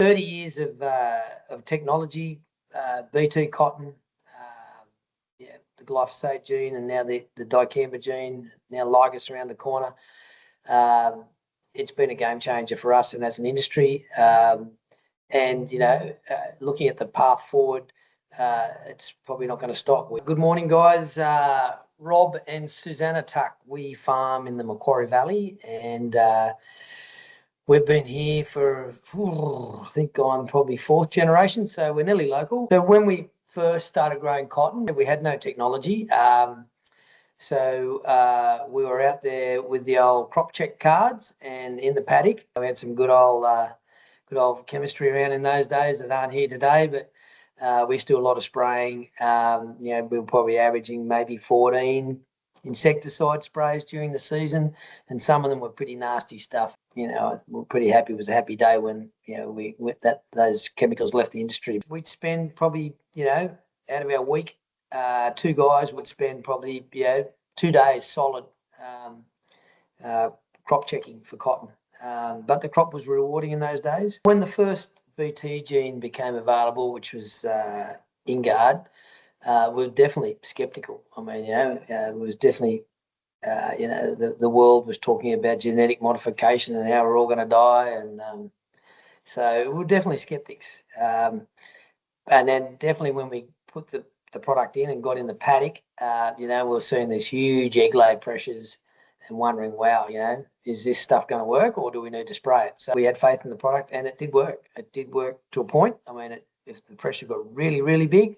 30 years of technology, BT cotton, the glyphosate gene, and now the dicamba gene, now Lygus around the corner. It's been a game changer for us and as an industry. And, looking at the path forward, it's probably not going to stop. Good morning, guys. Rob and Susannah Tuck, we farm in the Macquarie Valley, and we've been here for, I think I'm probably fourth generation, so we're nearly local. So when we first started growing cotton, we had no technology. So we were out there with the old crop check cards and in the paddock. We had some good old chemistry around in those days that aren't here today, but we used to do a lot of spraying. We were probably averaging maybe 14 insecticide sprays during the season, and some of them were pretty nasty stuff. We're pretty happy. It was a happy day when those chemicals left the industry. We'd spend probably out of our week, two guys would spend probably 2 days solid crop checking for cotton. But the crop was rewarding in those days. When the first BT gene became available, which was Ingard, we were definitely sceptical. I mean, it was definitely, the world was talking about genetic modification and how we're all going to die. And so we were definitely skeptics. And then definitely when we put the product in and got in the paddock, we were seeing these huge egg lay pressures and wondering, wow, is this stuff going to work, or do we need to spray it? So we had faith in the product, and it did work. It did work to a point. I mean, if the pressure got really, really big,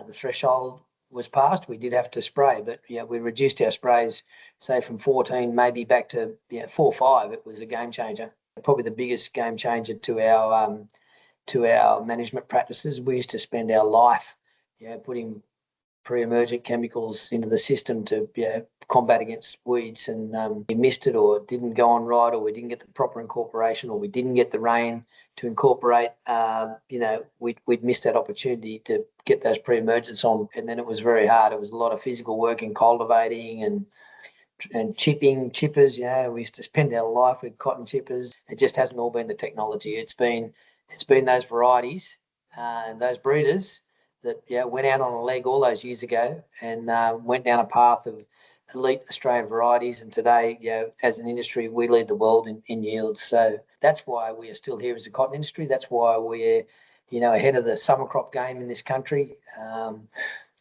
the threshold was passed, we did have to spray. But we reduced our sprays, say from 14 maybe back to 4 or 5. It was a game changer. Probably the biggest game changer to our management practices. We used to spend our life, putting pre-emergent chemicals into the system to combat against weeds, and we missed it, or it didn't go on right, or we didn't get the proper incorporation, or we didn't get the rain to incorporate. We'd missed that opportunity to get those pre-emergents on, and then it was very hard. It was a lot of physical work in cultivating and chippers. We used to spend our life with cotton chippers. It just hasn't all been the technology. It's been those varieties and those breeders that went out on a leg all those years ago and went down a path of elite Australian varieties. And today, as an industry, we lead the world in yields. So that's why we are still here as a cotton industry. That's why we're, ahead of the summer crop game in this country.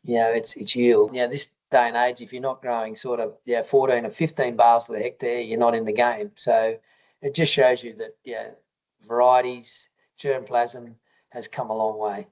It's yield. This day and age, if you're not growing sort of 14 or 15 bales to the hectare, you're not in the game. So it just shows you that varieties, germplasm has come a long way.